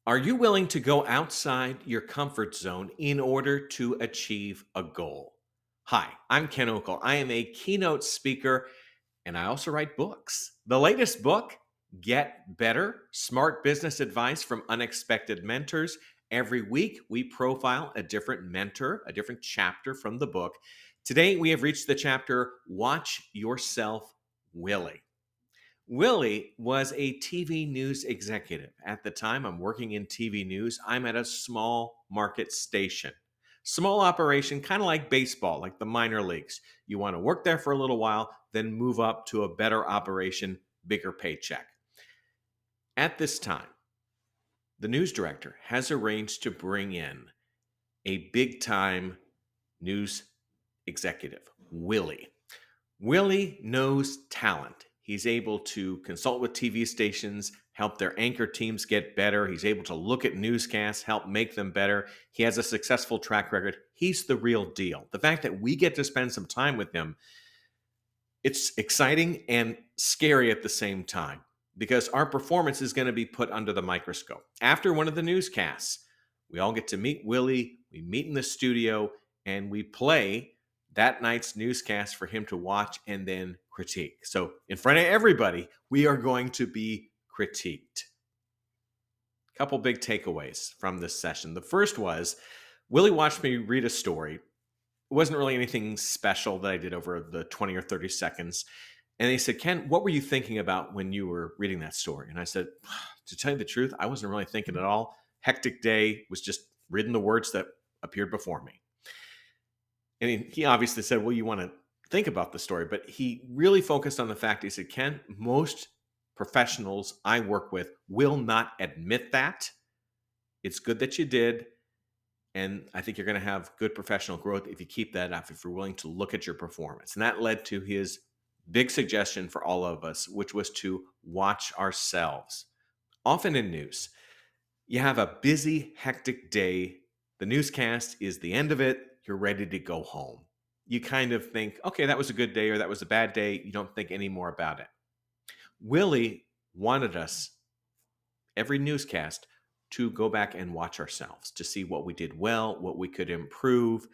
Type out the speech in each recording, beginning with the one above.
Are you willing to go outside your comfort zone in order to achieve a goal? Hi, I'm Ken Okel. I am a keynote speaker and I also write books. The latest book, Get Better: Smart Business Advice from Unexpected Mentors. Every week, we profile a different mentor, a different chapter from the book. Today, we have reached the chapter Watch Yourself Willie. Willie was a TV news executive. At the time, I'm working in TV news. I'm at a small market station. Small operation, kind of like baseball, like the minor leagues. You want to work there for a little while, then move up to a better operation, bigger paycheck. At this time, the news director has arranged to bring in a big time news executive, Willie. Willie knows talent. He's able to consult with TV stations, help their anchor teams get better. He's able to look at newscasts, help make them better. He has a successful track record. He's the real deal. The fact that we get to spend some time with him, it's exciting and scary at the same time because our performance is going to be put under the microscope. After one of the newscasts, we all get to meet Willie. We meet in the studio and we play that night's newscast for him to watch and then critique. So, in front of everybody, we are going to be critiqued. A couple big takeaways from this session. The first was Willie watched me read a story. It wasn't really anything special that I did over the 20 or 30 seconds. And he said, Ken, what were you thinking about when you were reading that story? And I said, to tell you the truth, I wasn't really thinking at all. Hectic day, was just reading the words that appeared before me. And he obviously said, well, you want to think about the story, but he really focused on the fact, he said, Ken, most professionals I work with will not admit that. It's good that you did. And I think you're going to have good professional growth if you keep that up, if you're willing to look at your performance. And that led to his big suggestion for all of us, which was to watch ourselves. Often in news, you have a busy, hectic day. The newscast is the end of it. You're ready to go home. You kind of think, okay, that was a good day or that was a bad day. You don't think any more about it. Willie wanted us, every newscast, to go back and watch ourselves to see what we did well, what we could improve.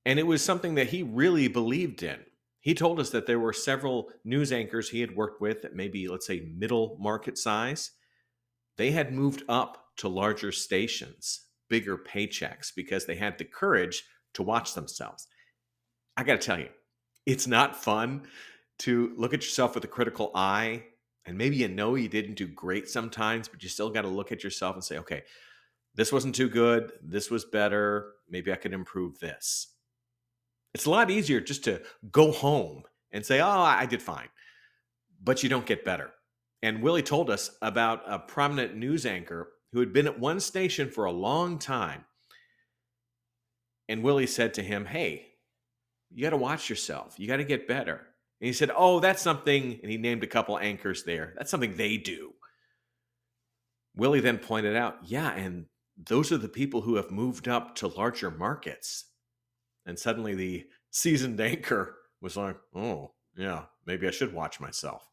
And it was something that he really believed in. He told us that there were several news anchors he had worked with at maybe, let's say, middle market size. They had moved up to larger stations, bigger paychecks, because they had the courage to watch themselves. I got to tell you, it's not fun to look at yourself with a critical eye. And maybe you didn't do great sometimes, but you still got to look at yourself and say, okay, this wasn't too good. This was better. Maybe I could improve this. It's a lot easier just to go home and say, oh, I did fine. But you don't get better. And Willie told us about a prominent news anchor who had been at one station for a long time. And Willie said to him, hey, you got to watch yourself. You got to get better. And he said, oh, that's something, and he named a couple anchors there. That's something they do. Willie then pointed out, yeah, and those are the people who have moved up to larger markets. And suddenly the seasoned anchor was like, oh, yeah, maybe I should watch myself.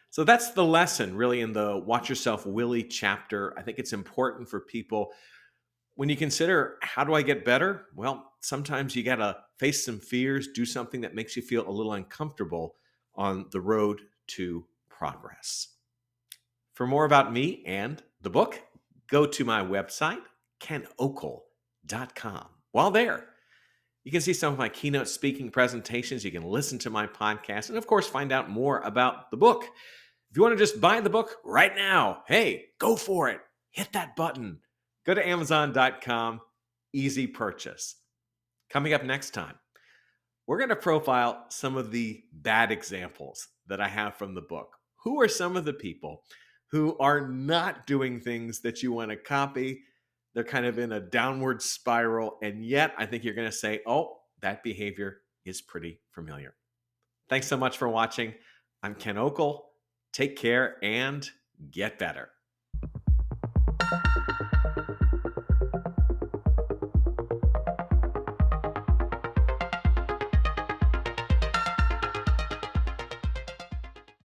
So that's the lesson really in the Watch Yourself Willie chapter. I think it's important for people when you consider, how do I get better? Well, sometimes you got to face some fears, do something that makes you feel a little uncomfortable on the road to progress. For more about me and the book, go to my website, kenokel.com. While there, you can see some of my keynote speaking presentations. You can listen to my podcast and, of course, find out more about the book. If you want to just buy the book right now, hey, go for it. Hit that button. Go to Amazon.com. Easy purchase. Coming up next time, we're going to profile some of the bad examples that I have from the book. Who are some of the people who are not doing things that you want to copy? They're kind of in a downward spiral, and yet I think you're going to say, oh, that behavior is pretty familiar. Thanks so much for watching. I'm Ken Okel. Take care and get better.